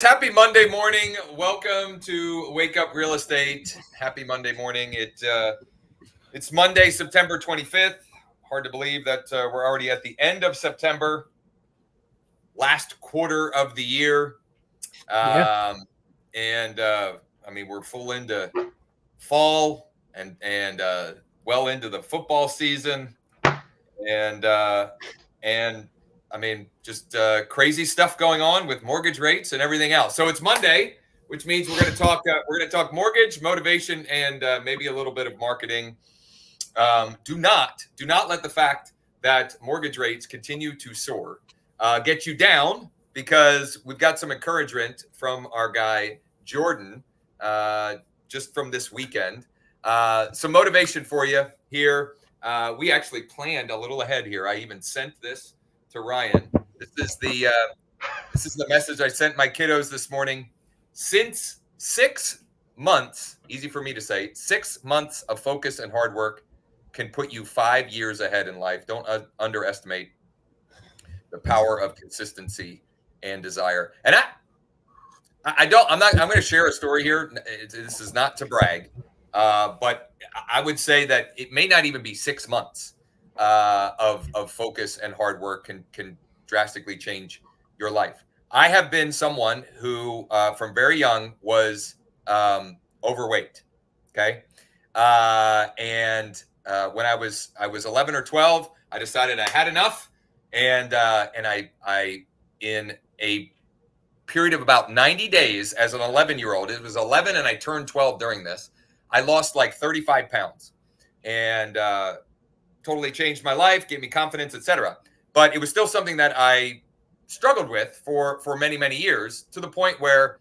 Happy Monday morning. Welcome to Wake Up Real Estate. Happy Monday morning. It's Monday, September 25th. Hard to believe that we're already at the end of September, last quarter of the year. We're full into fall and well into the football season. Just crazy stuff going on with mortgage rates and everything else. So it's Monday, which means we're going to talk. We're going to talk mortgage, motivation, and maybe a little bit of marketing. Do not let the fact that mortgage rates continue to soar get you down, because we've got some encouragement from our guy Jordan just from this weekend. Some motivation for you here. We actually planned a little ahead here. I even sent this to Ryan. This is the message I sent my kiddos this morning. Since 6 months, easy for me to say, 6 months of focus and hard work can put you 5 years ahead in life. Don't underestimate the power of consistency and desire. And I'm going to share a story here. This is not to brag, but I would say that it may not even be 6 months of focus and hard work can drastically change your life. I have been someone who, from very young, was overweight. Okay, when I was 11 or 12, I decided I had enough, and I in a period of about 90 days as an 11-year-old, it was 11 and I turned 12 during this, I lost like 35 pounds, and totally changed my life, gave me confidence, etc. But it was still something that I struggled with for many, many years, to the point where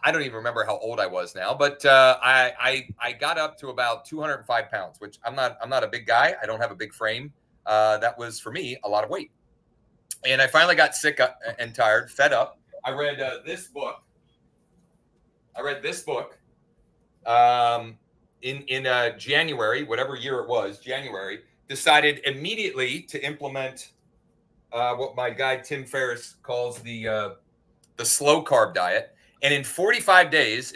I don't even remember how old I was now, but I got up to about 205 pounds, which I'm not a big guy. I don't have a big frame. That was, for me, a lot of weight. And I finally got sick and tired, fed up. I read this book. In January, whatever year it was, January, decided immediately to implement what my guy Tim Ferriss calls the slow carb diet. And in 45 days,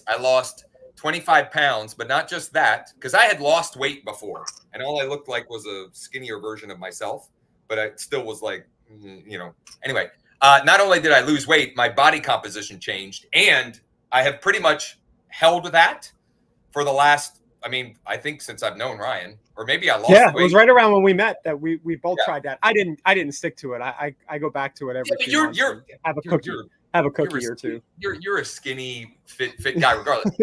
I lost 25 pounds, but not just that, because I had lost weight before, and all I looked like was a skinnier version of myself, but I still was like, anyway, not only did I lose weight, my body composition changed, and I have pretty much held that for the last, I think since I've known Ryan, or maybe I lost weight. It was right around when we met that we both tried that. I didn't stick to it. I go back to it every few months. Have a cookie or two. You're a skinny, fit guy, regardless.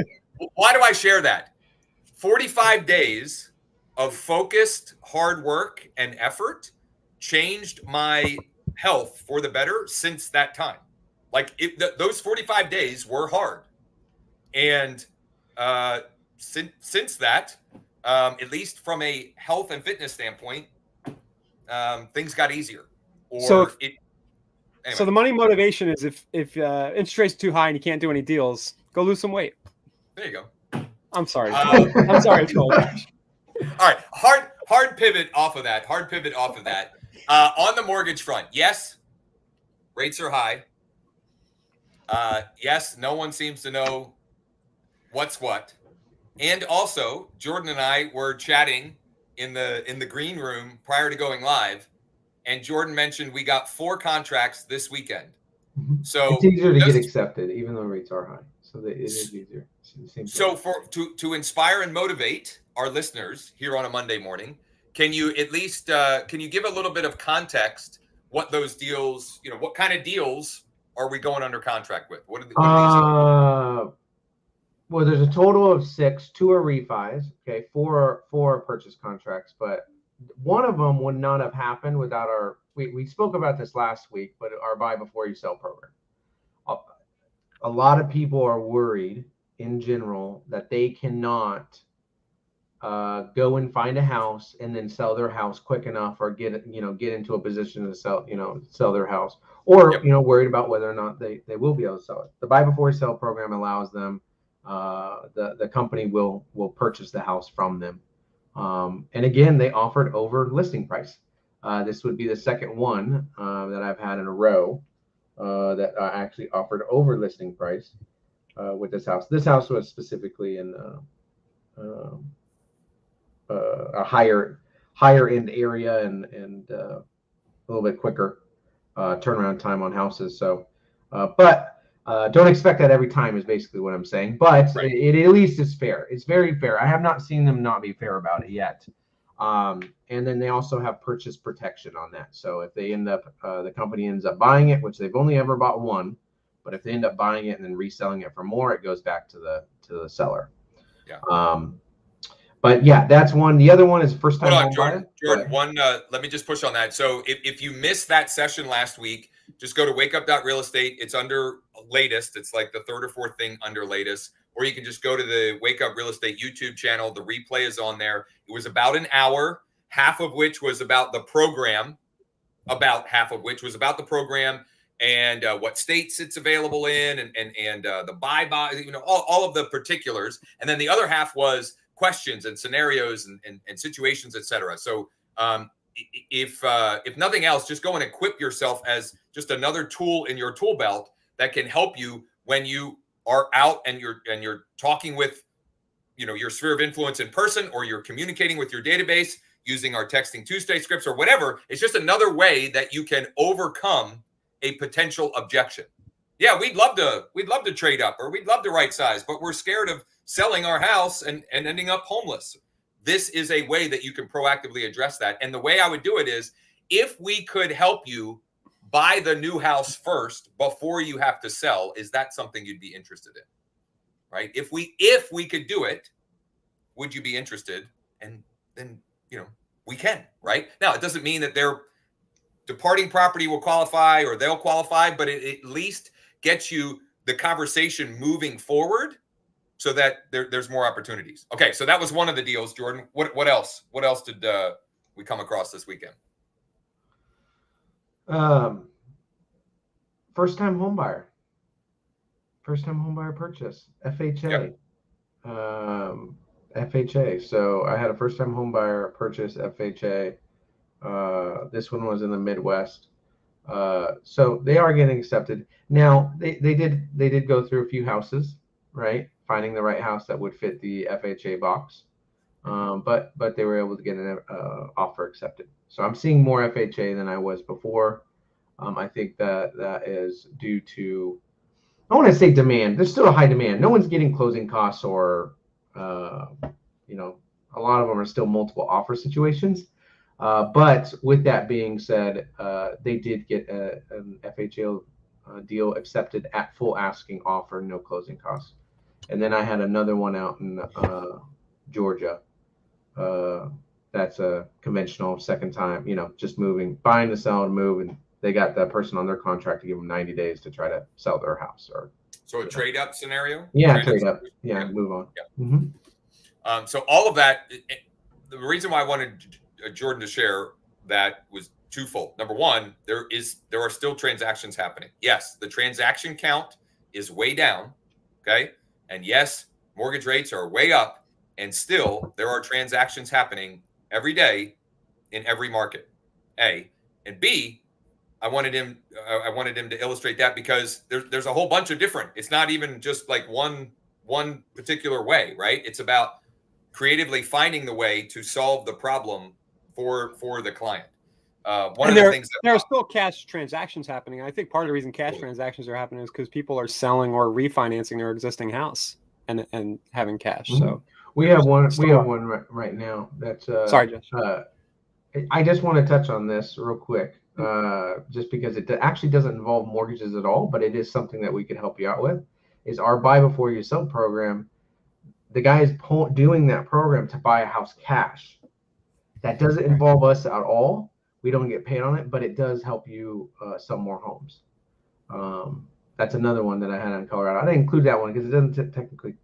Why do I share that? 45 days of focused hard work and effort changed my health for the better since that time. Like those 45 days were hard, and since that, at least from a health and fitness standpoint, things got easier. So the money motivation is if interest rates too high and you can't do any deals, go lose some weight. There you go. I'm sorry. I'm sorry, Joel. All right, hard pivot off of that. On the mortgage front, yes, rates are high. Yes, no one seems to know what's what. And also, Jordan and I were chatting in the green room prior to going live, and Jordan mentioned we got 4 contracts this weekend. So it's easier to get accepted, even though rates are high. So it is easier. So to inspire and motivate our listeners here on a Monday morning, can you at least can you give a little bit of context? What those deals, what kind of deals are we going under contract with? What are these? Well, there's a total of 6. 2 are refis. Okay, 4 are purchase contracts, but one of them would not have happened without our. We spoke about this last week, but our buy before you sell program. A lot of people are worried in general that they cannot go and find a house and then sell their house quick enough, or get into a position to sell their house, or worried about whether or not they will be able to sell it. The buy before you sell program allows them. The company will purchase the house from them. And again, they offered over listing price. This would be the second one that I've had in a row that actually offered over listing price with this house. This house was specifically in a higher end area and a little bit quicker turnaround time on houses. So, but don't expect that every time is basically what I'm saying. But Right. it at least is fair. It's very fair. I have not seen them not be fair about it yet. And then they also have purchase protection on that. So if they end up, the company ends up buying it, which they've only ever bought one, but if they end up buying it and then reselling it for more, it goes back to the seller. Yeah. But yeah, that's one. The other one is first time home buyer. Jordan, let me just push on that. So if you missed that session last week, just go to wakeup.real estate. It's under latest. It's like the third or fourth thing under latest. Or you can just go to the Wake Up Real Estate YouTube channel. The replay is on there. It was about an hour, half of which was about the program, and what states it's available in, and the buy, all of the particulars. And then the other half was questions and scenarios and situations, etc. So if nothing else, just go and equip yourself as just another tool in your tool belt that can help you when you are out and you're talking with your sphere of influence in person, or you're communicating with your database using our Texting Tuesday scripts or whatever. It's just another way that you can overcome a potential objection. Yeah, we'd love to trade up, or we'd love to right size, but we're scared of selling our house and ending up homeless. This is a way that you can proactively address that. And the way I would do it is, if we could help you buy the new house first before you have to sell, is that something you'd be interested in? Right? If we could do it, would you be interested? And then, we can, right? Now, it doesn't mean that their departing property will qualify or they'll qualify, but it at least gets you the conversation moving forward so that there's more opportunities. Okay, so that was one of the deals, Jordan. What else? What else did we come across this weekend? First time home buyer purchase, FHA. Yep. FHA. So I had a first time home buyer purchase FHA. This one was in the Midwest. So they are getting accepted. Now they did go through a few houses, right? Finding the right house that would fit the FHA box. But they were able to get an offer accepted. So I'm seeing more FHA than I was before. I think that is due to, I want to say demand. There's still a high demand. No one's getting closing costs, or a lot of them are still multiple offer situations. But with that being said, they did get an FHA deal accepted at full asking offer, no closing costs. And then I had another one out in Georgia. That's a conventional second time, just buying to sell and move, and they got that person on their contract to give them 90 days to try to sell their house. Or so a trade up scenario. Yeah, trade up. Yeah, move on. Yeah. Mm-hmm. So all of that. The reason why I wanted Jordan to share that was twofold. Number one, there are still transactions happening. Yes, the transaction count is way down. Okay. And yes, mortgage rates are way up, and still there are transactions happening every day in every market. A, and B, I wanted him to illustrate that because there's a whole bunch of different. It's not even just like one particular way, right? It's about creatively finding the way to solve the problem for the client. One of the things there are still cash transactions happening. I think part of the reason cash transactions are happening is because people are selling or refinancing their existing house and having cash. Mm-hmm. So we have one right now. That's sorry, Josh. I just want to touch on this real quick, just because it actually doesn't involve mortgages at all, but it is something that we could help you out with. Is our buy before you sell program. The guy is doing that program to buy a house cash. That doesn't involve us at all. We don't get paid on it, but it does help you sell more homes. That's another one that I had in Colorado. I didn't include that one because it doesn't technically,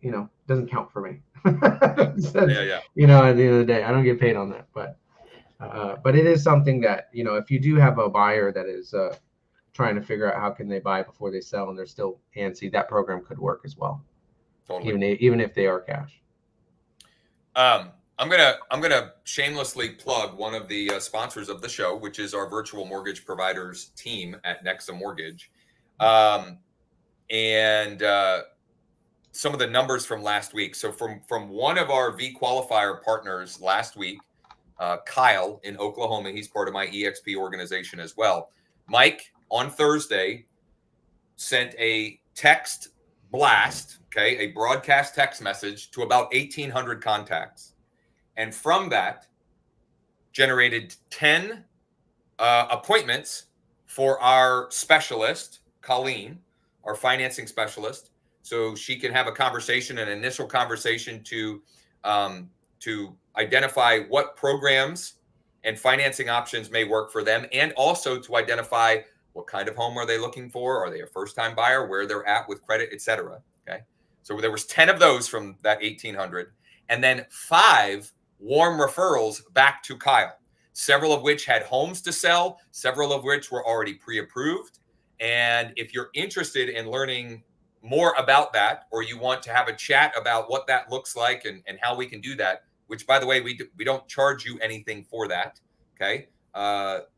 doesn't count for me. Yeah. At the end of the day, I don't get paid on that, but it is something that, if you do have a buyer that is trying to figure out how can they buy before they sell and they're still antsy, that program could work as well. Totally. Even if they are cash. I'm gonna shamelessly plug one of the sponsors of the show, which is our virtual mortgage providers team at NEXA Mortgage. And some of the numbers from last week. So from one of our V qualifier partners last week, Kyle in Oklahoma, he's part of my EXP organization as well. Mike on Thursday sent a text blast, okay, a broadcast text message to about 1,800 contacts. And from that, generated 10 appointments for our specialist, Colleen, our financing specialist, so she can have a conversation, an initial conversation to identify what programs and financing options may work for them, and also to identify what kind of home are they looking for? Are they a first-time buyer? Where they're at with credit, etc. Okay, so there was 10 of those from that 1,800, and then 5 warm referrals back to Kyle, several of which had homes to sell, several of which were already pre-approved. And if you're interested in learning more about that, or you want to have a chat about what that looks like and how we can do that, which, by the way, we don't charge you anything for that. Okay,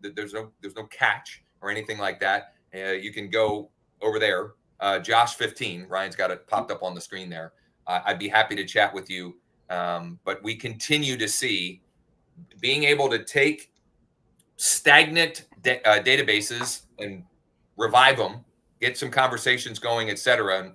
there's no catch or anything like that. You can go over there, Josh 15. Ryan's got it popped up on the screen there. I'd be happy to chat with you. But we continue to see being able to take stagnant databases and revive them, get some conversations going, etc., and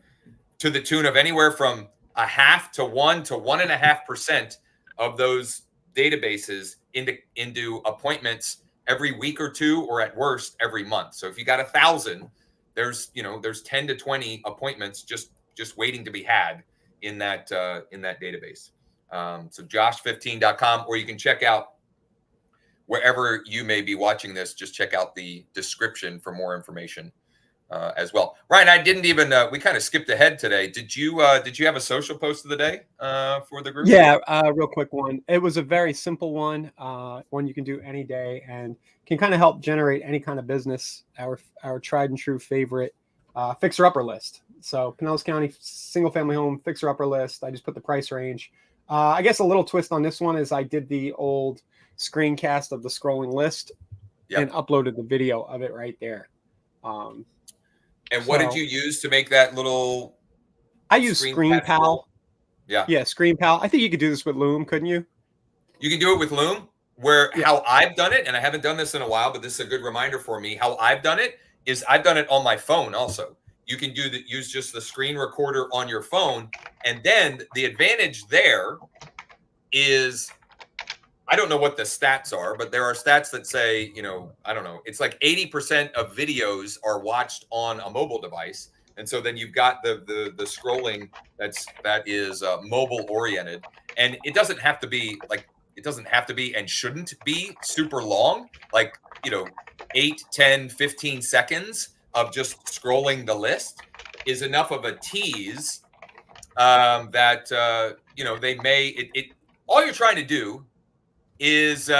to the tune of anywhere from 0.5 to 1 to 1.5% of those databases into appointments every week or two, or at worst every month. So if you got 1,000, there's 10 to 20 appointments just waiting to be had in that database. So josh15.com, or you can check out wherever you may be watching this, just check out the description for more information as well. Ryan, I didn't even, we kind of skipped ahead today. Did you have a social post of the day for the group? Yeah, real quick one. It was a very simple one, one you can do any day and can kind of help generate any kind of business. Our tried and true favorite fixer-upper list. So Pinellas County single family home fixer-upper list. I just put the price range. I guess a little twist on this one is I did the old screencast of the scrolling list and uploaded the video of it right there. And what did you use to make that little? I use ScreenPal. Yeah, ScreenPal. I think you could do this with Loom, couldn't you? You can do it with Loom. How I've done it, and I haven't done this in a while, but this is a good reminder for me. How I've done it is I've done it on my phone also. You can use just the screen recorder on your phone, and then the advantage there is, I don't know what the stats are, but there are stats that say, I don't know, it's like 80% of videos are watched on a mobile device. And so then you've got the scrolling that is mobile oriented. And it doesn't have to be and shouldn't be super long, like, 8, 10, 15 seconds of just scrolling the list is enough of a tease that, they may, all you're trying to do is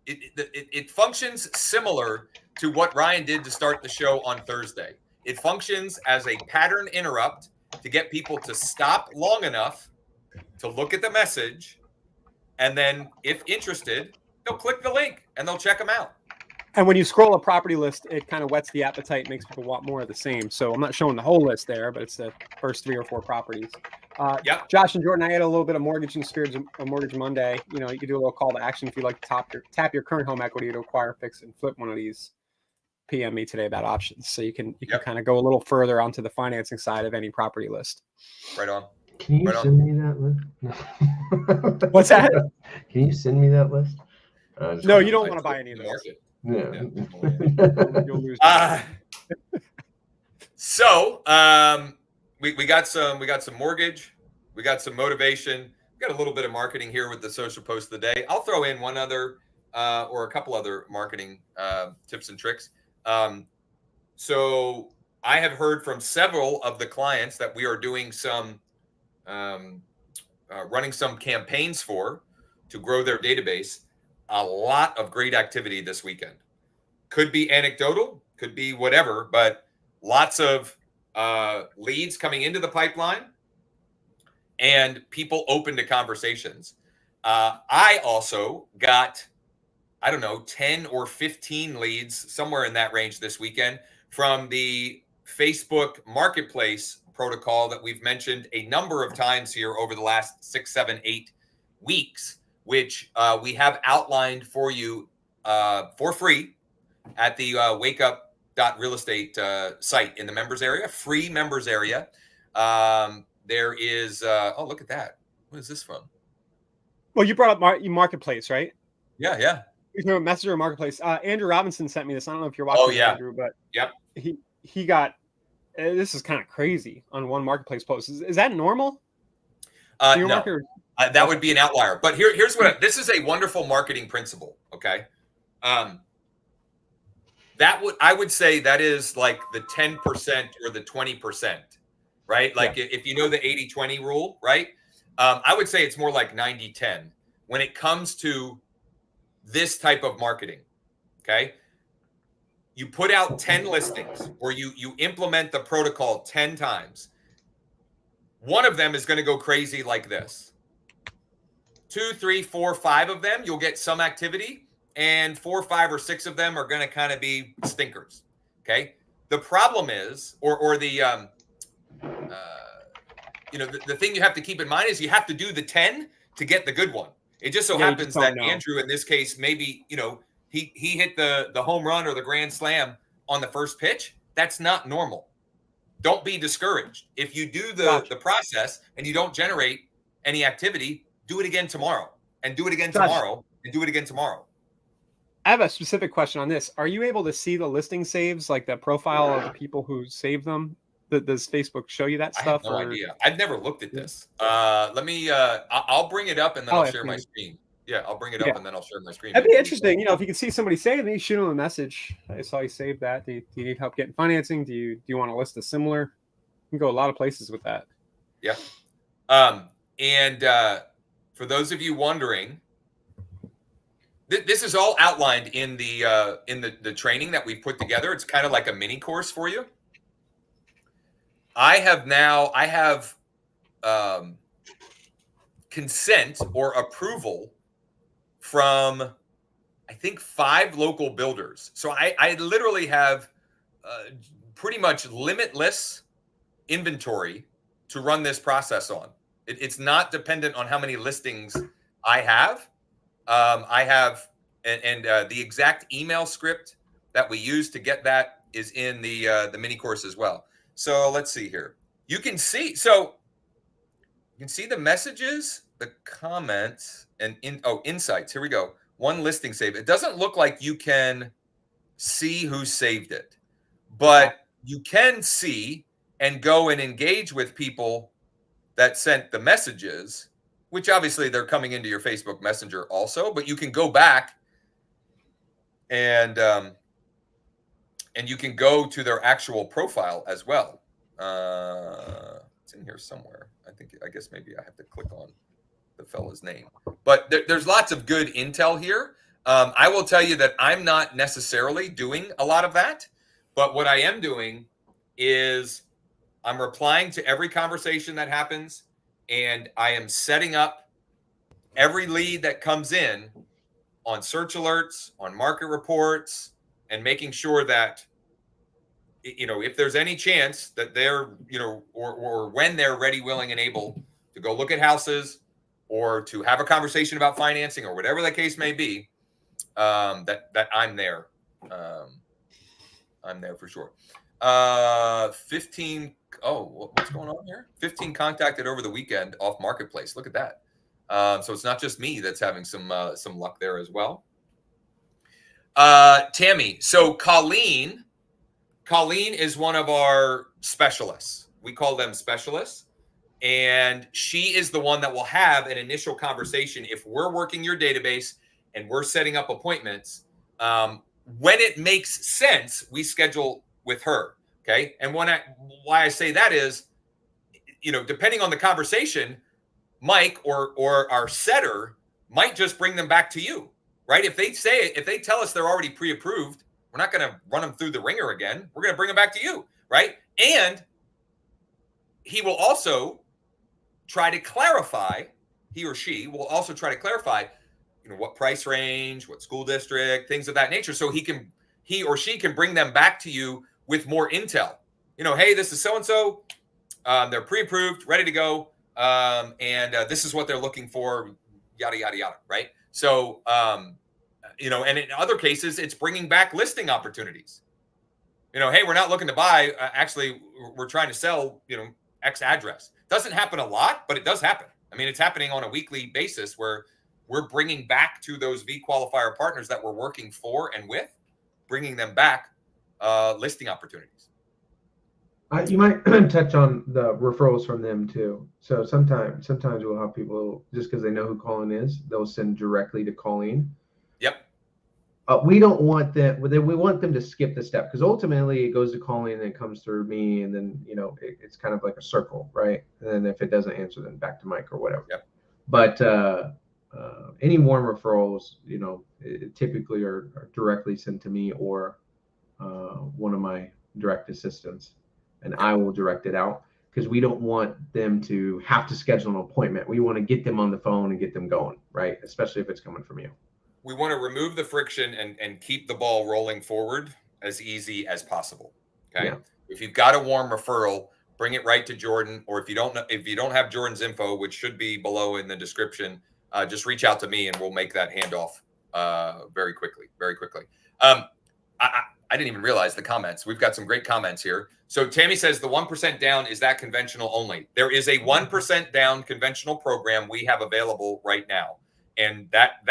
it functions similar to what Ryan did to start the show on Thursday. It functions as a pattern interrupt to get people to stop long enough to look at the message, and then if interested, they'll click the link and they'll check them out. And when you scroll a property list, it kind of whets the appetite, makes people want more of the same. So I'm not showing the whole list there, but it's the first 3 or 4 properties. Josh and Jordan, I had a little bit of mortgage and spirits of Mortgage Monday. You can do a little call to action if you'd like to tap your current home equity to acquire, fix, and flip one of these. PM me today about options, so you can kind of go a little further onto the financing side of any property list. Right on. Can you send me that list? No. What's that? Can you send me that list? No, you don't want to buy any of those. Yeah. You'll lose. So we got some mortgage, we got some motivation, we got a little bit of marketing here with the social post of the day. I'll throw in one other or a couple other marketing tips and tricks. So I have heard from several of the clients that we are doing some running some campaigns to grow their database. A lot of great activity this weekend. Could be anecdotal, could be whatever, but lots of leads coming into the pipeline and people open to conversations. I also got, 10 or 15 leads, somewhere in that range this weekend, from the Facebook Marketplace protocol that we've mentioned a number of times here over the last 6, 7, 8 weeks, which we have outlined for you for free at the wakeup.realestate site in the members area, free members area. There is, oh, look at that. What is this from? Well, you brought up Marketplace, right? Yeah, yeah. You know, Messenger Marketplace. Andrew Robinson sent me this. I don't know if you're watching, Andrew, but yep. He got, this is kind of crazy on one Marketplace post. Is that normal? No, that would be an outlier. But here's what, this is a wonderful marketing principle. Okay. I would say that is like the 10% or the 20%, right? Like if you know the 80-20 rule, right? I would say it's more like 90-10 when it comes to this type of marketing. Okay. You put out 10 listings or you implement the protocol 10 times. One of them is going to go crazy like this. 2, 3, 4, 5 of them, you'll get some activity, and 4, 5, or 6 of them are going to kind of be stinkers. Okay. The problem is, the thing you have to keep in mind is you have to do the 10 to get the good one. It just so happens that Andrew, in this case, maybe, he hit the home run or the grand slam on the first pitch. That's not normal. Don't be discouraged. If you do the process and you don't generate any activity, do it again tomorrow and do it again tomorrow and do it again tomorrow. I have a specific question on this. Are you able to see the listing saves, like the profile of the people who save them? Does Facebook show you that stuff? I have no idea. I've never looked at this. Let me, I'll bring it up and then I'll share my screen. Yeah, I'll bring it up and then I'll share my screen. That'd be interesting. If you can see somebody save me, shoot them a message. I saw you save that. Do you need help getting financing? Do you want to list a similar? You can go a lot of places with that. Yeah. And for those of you wondering, this is all outlined in the training that we've put together. It's kind of like a mini course for you. I have consent or approval from, I think, 5 local builders. So I literally have pretty much limitless inventory to run this process on. It's not dependent on how many listings I have. The exact email script that we use to get that is in the mini course as well. So let's see here. You can see the messages, the comments, and insights. Here we go. One listing save. It doesn't look like you can see who saved it, but you can see and go and engage with people that sent the messages, which obviously they're coming into your Facebook Messenger also, but you can go back and you can go to their actual profile as well. It's in here somewhere. I guess maybe I have to click on the fella's name, but there's lots of good intel here. I will tell you that I'm not necessarily doing a lot of that, but what I am doing is I'm replying to every conversation that happens, and I am setting up every lead that comes in on search alerts, on market reports, and making sure that, if there's any chance that they're, or when they're ready, willing, and able to go look at houses or to have a conversation about financing or whatever the case may be, that I'm there. I'm there for sure. 15. Oh, what's going on here? 15 contacted over the weekend off Marketplace. Look at that. So it's not just me that's having some luck there as well. Tammy. So Colleen is one of our specialists. We call them specialists. And she is the one that will have an initial conversation. If we're working your database and we're setting up appointments, when it makes sense, we schedule with her. Okay. And why I say that is, depending on the conversation, Mike or our setter might just bring them back to you, right? If they tell us they're already pre-approved, we're not going to run them through the ringer again. We're going to bring them back to you, right? And he will also try to clarify, he or she will also try to clarify, what price range, what school district, things of that nature. So he or she can bring them back to you with more intel. hey, this is so-and-so. They're pre-approved, ready to go. And this is what they're looking for, yada, yada, yada, right? So, and in other cases, it's bringing back listing opportunities. Hey, we're not looking to buy. Actually, we're trying to sell, X address. Doesn't happen a lot, but it does happen. I mean, it's happening on a weekly basis where we're bringing back to those V qualifier partners that we're working for and with, bringing them back listing opportunities. You might touch on the referrals from them too. So sometimes we'll have people, just because they know who Colleen is, they'll send directly to Colleen. Yep. We don't want them. We want them to skip the step, because ultimately it goes to Colleen and it comes through me, and then it's kind of like a circle, right? And then if it doesn't answer, then back to Mike or whatever. Yep. But any warm referrals, typically are directly sent to me or one of my direct assistants, and I will direct it out, because we don't want them to have to schedule an appointment. We want to get them on the phone and get them going, right? Especially if it's coming from you. We want to remove the friction and keep the ball rolling forward as easy as possible. Okay. Yeah. If you've got a warm referral, bring it right to Jordan. Or if you don't have Jordan's info, which should be below in the description, just reach out to me and we'll make that handoff very quickly. I didn't even realize the comments. We've got some great comments here. So Tammy says the 1% down, is that conventional only? There is a 1% down conventional program we have available right now. And that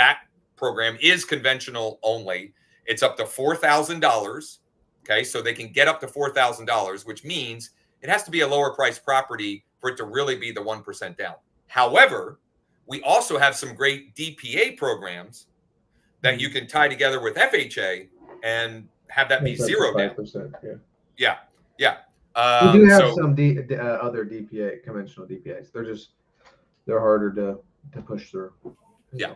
program is conventional only. It's up to $4,000. Okay. So they can get up to $4,000, which means it has to be a lower price property for it to really be the 1% down. However, we also have some great DPA programs that you can tie together with FHA and have that be 0 down. 5%, yeah. We do have some other DPA, conventional DPAs. They're harder to push through. Yeah.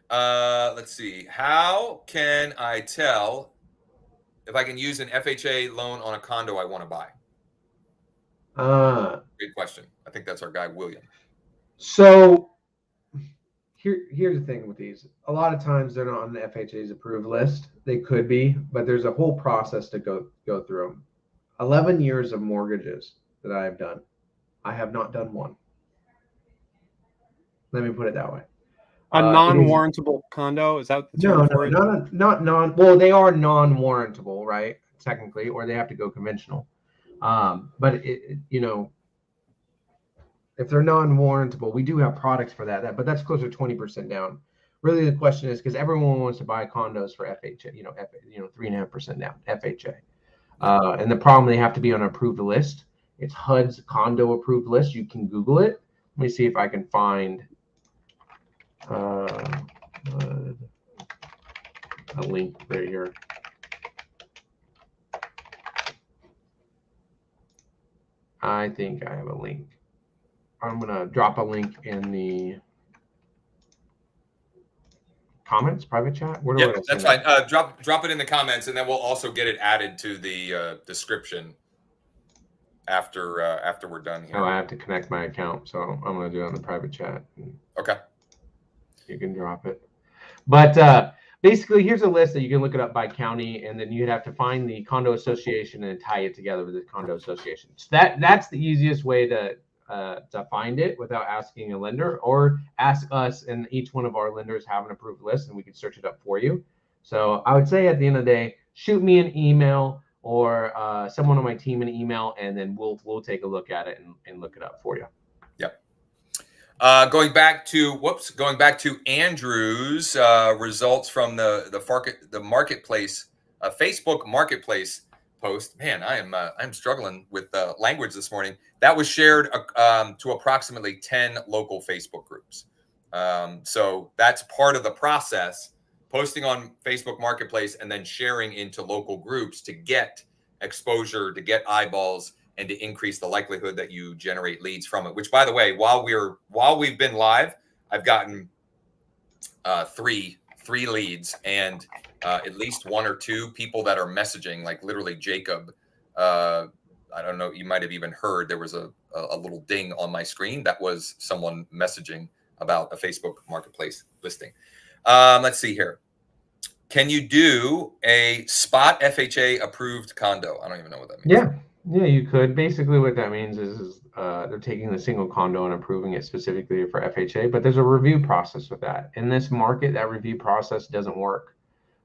Let's see. How can I tell if I can use an FHA loan on a condo I want to buy? Good question. I think that's our guy, William. So here's the thing with these. A lot of times they're not on the FHA's approved list. They could be, but there's a whole process to go through them. 11 years of mortgages that I have done. I have not done one. Let me put it that way. A non-warrantable condo, is that the term for it? Not non. Well, they are non-warrantable, right? Technically, or they have to go conventional. But if they're non-warrantable, we do have products for that. But that's closer to 20% down. Really, the question is, because everyone wants to buy condos for FHA, 3.5% down FHA. And the problem, they have to be on an approved list. It's HUD's condo approved list. You can Google it. Let me see if I can find a link right here. I think I have a link. I'm gonna drop a link in the comments, private chat. Where do I that's fine. Drop it in the comments, and then we'll also get it added to the description after we're done here. Oh, I have to connect my account, so I'm gonna do it on the private chat. Okay. You can drop it. But basically, here's a list that you can look it up by county, and then you'd have to find the condo association and tie it together with the condo association. So that's the easiest way to find it without asking a lender, or ask us, and each one of our lenders have an approved list, and we can search it up for you. So I would say at the end of the day, shoot me an email or someone on my team an email, and then we'll take a look at it and look it up for you. Yep. Going back to Andrew's results from the marketplace, Facebook marketplace post. Man, I'm struggling with language this morning. That was shared to approximately 10 local Facebook groups. So that's part of the process, posting on Facebook Marketplace and then sharing into local groups to get exposure, to get eyeballs, and to increase the likelihood that you generate leads from it. Which, by the way, while we've been live, I've gotten three leads and at least one or two people that are messaging, like literally Jacob. I don't know, you might have even heard there was a little ding on my screen. That was someone messaging about a Facebook Marketplace listing. Let's see here. can you do a spot FHA approved condo? I don't even know what that means. Yeah, you could. Basically, what that means is they're taking the single condo and approving it specifically for FHA, but there's a review process with that. In this market, that review process doesn't work.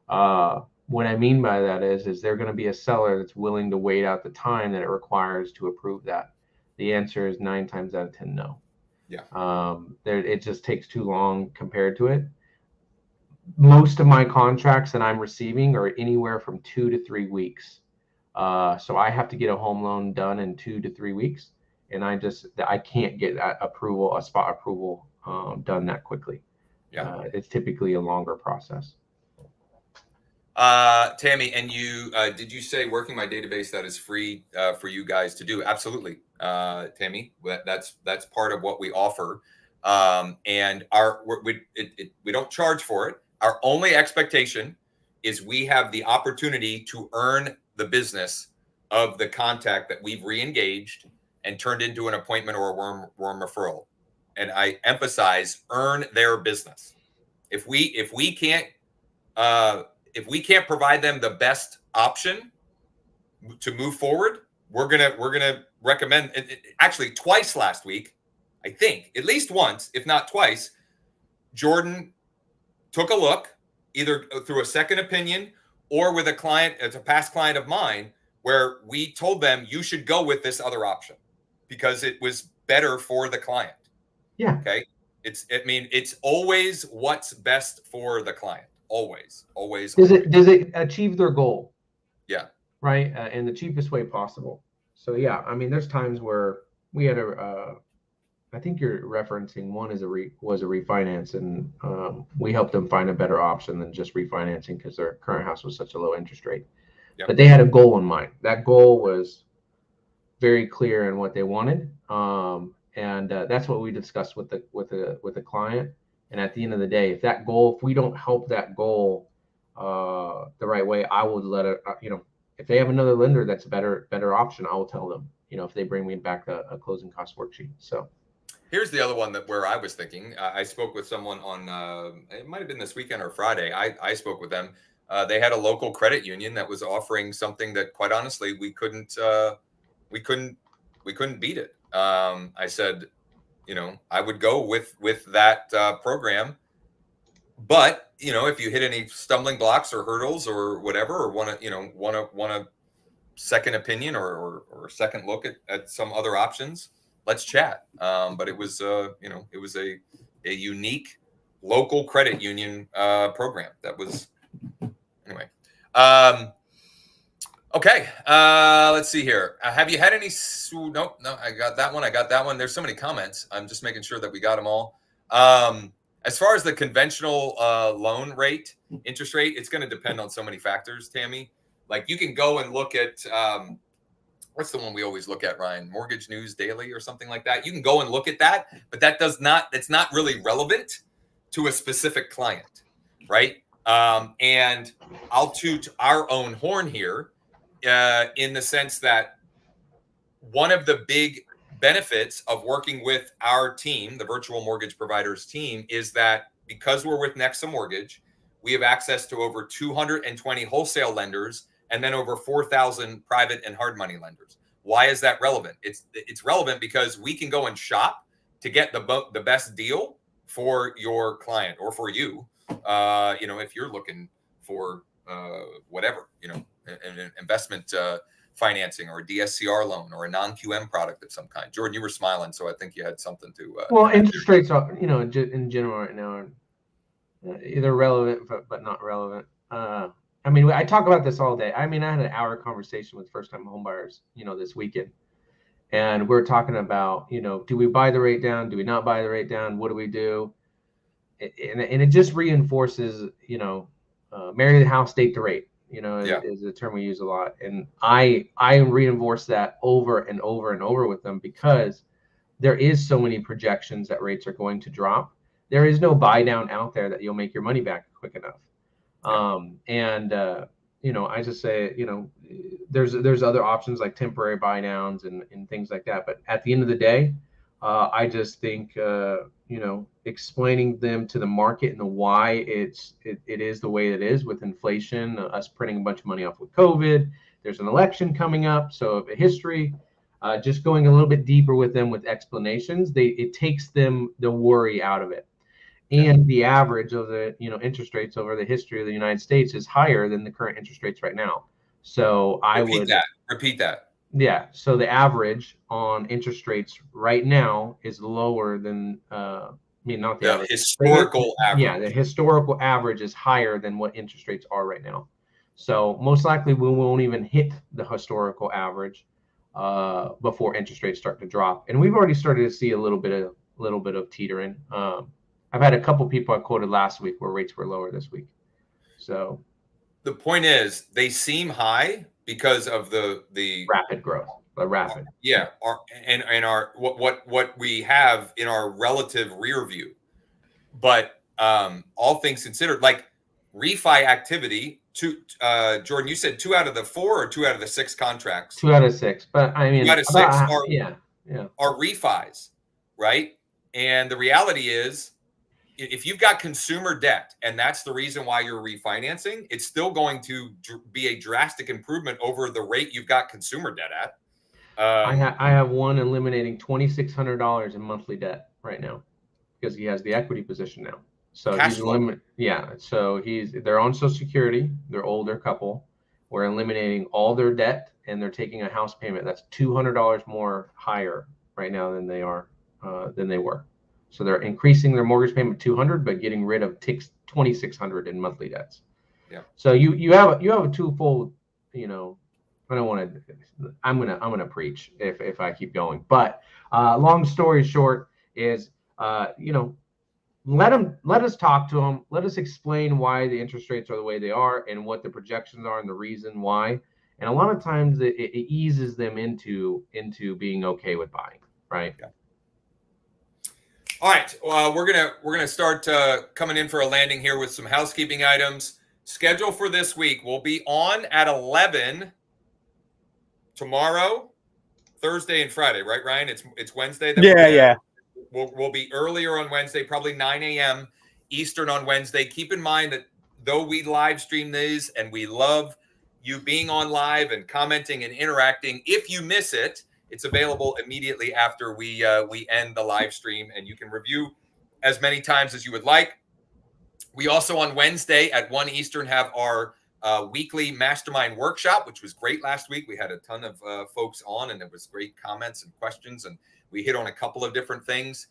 What I mean by that is they're going to be a seller that's willing to wait out the time that it requires to approve that. The answer is 9 times out of 10, no. Yeah. It just takes too long compared to it. Most of my contracts that I'm receiving are anywhere from 2 to 3 weeks. So I have to get a home loan done in 2 to 3 weeks, and I can't get a spot approval done that quickly. Yeah. It's typically a longer process. Tammy, and you did you say working my database that is free for you guys to do? Absolutely, Tammy. That's part of what we offer, and we don't charge for it. Our only expectation is we have the opportunity to earn the business of the contact that we've re-engaged and turned into an appointment or a warm referral. And I emphasize earn their business. If we can't provide them the best option to move forward, we're gonna recommend. Actually, twice last week, I think, at least once, if not twice, Jordan took a look either through a second opinion or with a client, it's a past client of mine, where we told them you should go with this other option because it was better for the client. Yeah. Okay. It's always what's best for the client. Always. Does it achieve their goal? Yeah. Right. In the cheapest way possible. So yeah, I mean, there's times where we had I think you're referencing one was a refinance, and we helped them find a better option than just refinancing because their current house was such a low interest rate. Yep. But they had a goal in mind. That goal was very clear in what they wanted, and that's what we discussed with the client. And at the end of the day, if we don't help that goal the right way, I would let it. If they have another lender that's a better option, I will tell them. If they bring me back a closing cost worksheet. So. Here's the other one where I was thinking. I spoke with someone on, it might have been this weekend or Friday. I spoke with them. They had a local credit union that was offering something that, quite honestly, we couldn't beat it. I said, I would go with that program. But if you hit any stumbling blocks or hurdles or whatever, or want a second opinion or a second look at some other options, let's chat. But it was it was a unique local credit union program that was anyway. Okay, let's see here. Have you had any? No, I got that one. There's so many comments. I'm just making sure that we got them all. As far as the conventional loan rate, interest rate, it's going to depend on so many factors, Tammy. Like you can go and look at what's the one we always look at, Ryan? Mortgage News Daily or something like that. You can go and look at that, but it's not really relevant to a specific client, right? And I'll toot our own horn here in the sense that one of the big benefits of working with our team, the virtual mortgage providers team, is that because we're with NEXA Mortgage, we have access to over 220 wholesale lenders and then over 4,000 private and hard money lenders. Why is that relevant? It's relevant because we can go and shop to get the best deal for your client or for you. If you're looking for whatever, an investment financing or a DSCR loan or a non-QM product of some kind. Jordan, you were smiling, so I think you had something to. Well, interest rates are, in general right now are either relevant but not relevant. I talk about this all day. I had an hour conversation with first-time homebuyers, this weekend, and we're talking about, do we buy the rate down? Do we not buy the rate down? What do we do? And it just reinforces, marry the house, date the rate. Is a term we use a lot, and I reinforce that over and over and over with them because there is so many projections that rates are going to drop. There is no buy down out there that you'll make your money back quick enough. I just say, there's other options like temporary buy downs and things like that. But at the end of the day, I just think, explaining them to the market and the why it is the way it is with inflation, us printing a bunch of money off with COVID. There's an election coming up, so a history. Just going a little bit deeper with them with explanations, it takes them the worry out of it. And the average of the interest rates over the history of the United States is higher than the current interest rates right now. So Repeat that. Yeah. So the average on interest rates right now is lower than, not the average. Historical average. Yeah, the historical average is higher than what interest rates are right now. So most likely we won't even hit the historical average before interest rates start to drop. And we've already started to see a little bit of teetering. I've had a couple people I quoted last week where rates were lower this week. So the point is, they seem high because of the rapid growth, rapid. Yeah, what we have in our relative rear view. But all things considered, like refi activity, Jordan, you said 2 out of the 4 or 2 out of the 6 contracts? 2 out of 6. But I mean, 2 out of 6 are refis, right? And the reality is, if you've got consumer debt and that's the reason why you're refinancing, it's still going to be a drastic improvement over the rate you've got consumer debt at. I have one eliminating $2,600 in monthly debt right now because he has the equity position now. So Cash flow. So they're on Social Security. They're older couple. We're eliminating all their debt and they're taking a house payment that's $200 more higher right now than they were. So they're increasing their mortgage payment $200, but getting rid of $2,600 in monthly debts. Yeah. So you have a twofold. I don't want to. I'm gonna preach if I keep going. But long story short is let us talk to them. Let us explain why the interest rates are the way they are and what the projections are and the reason why. And a lot of times it eases them into being okay with buying. Right. Yeah. All right, we're gonna start coming in for a landing here with some housekeeping items. Schedule for this week: we'll be on at 11 tomorrow, Thursday and Friday, right, Ryan? It's Wednesday. Yeah. We'll be earlier on Wednesday, probably 9 a.m. Eastern on Wednesday. Keep in mind that though we live stream these and we love you being on live and commenting and interacting, if you miss it, it's available immediately after we end the live stream, and you can review as many times as you would like. We also on Wednesday at 1 Eastern have our weekly mastermind workshop, which was great last week. We had a ton of folks on, and it was great comments and questions, and we hit on a couple of different things,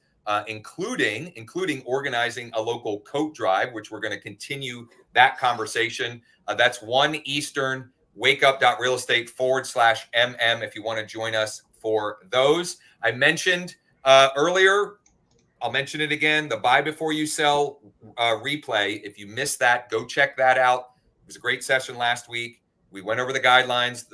including organizing a local coat drive, which we're going to continue that conversation. That's 1 Eastern, wakeup.realestate/MM if you want to join us for those. I mentioned earlier, I'll mention it again, the buy before you sell replay. If you missed that, go check that out. It was a great session last week. We went over the guidelines,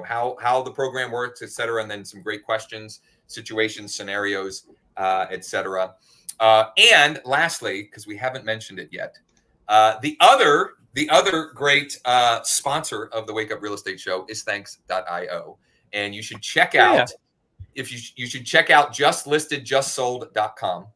how the program works, et cetera, and then some great questions, situations, scenarios, et cetera. And lastly, because we haven't mentioned it yet, the other great sponsor of the Wake Up Real Estate Show is Thanks.io. And you should check out, you should check out justlistedjustsold.com,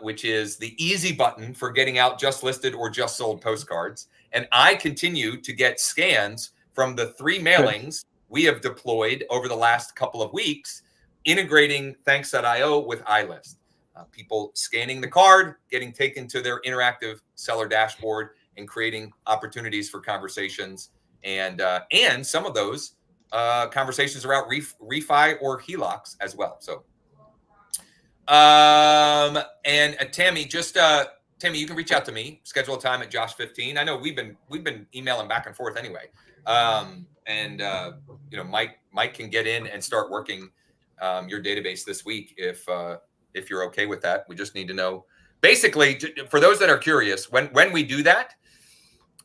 which is the easy button for getting out just listed or just sold postcards. And I continue to get scans from the 3 mailings we have deployed over the last couple of weeks, integrating Thanks.io with iList. People scanning the card, getting taken to their interactive seller dashboard, and creating opportunities for conversations. And some of those conversations about refi or HELOCs as well. So, and Tammy, Tammy, you can reach out to me, schedule a time at Josh 15. I know we've been emailing back and forth anyway. Mike can get in and start working your database this week if you're okay with that. We just need to know. Basically, for those that are curious, when we do that,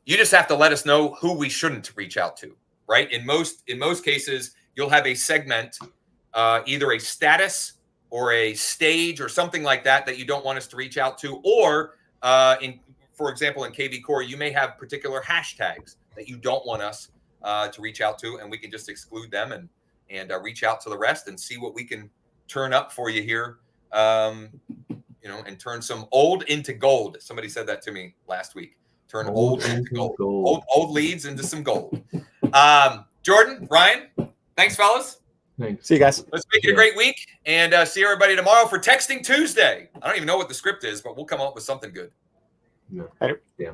you just have to let us know who we shouldn't reach out to, right? In most cases, you'll have a segment, either a status or a stage or something like that you don't want us to reach out to, or for example, in KV Core, you may have particular hashtags that you don't want us to reach out to, and we can just exclude them and reach out to the rest and see what we can turn up for you here. You know, and turn some old into gold. Somebody said that to me last week. Turn old into gold. Old leads into some gold. Jordan, Ryan, thanks, fellas. Thanks. See you guys. Let's make it a great week, and see everybody tomorrow for Texting Tuesday. I don't even know what the script is, but we'll come up with something good. Yeah. Later. Yeah.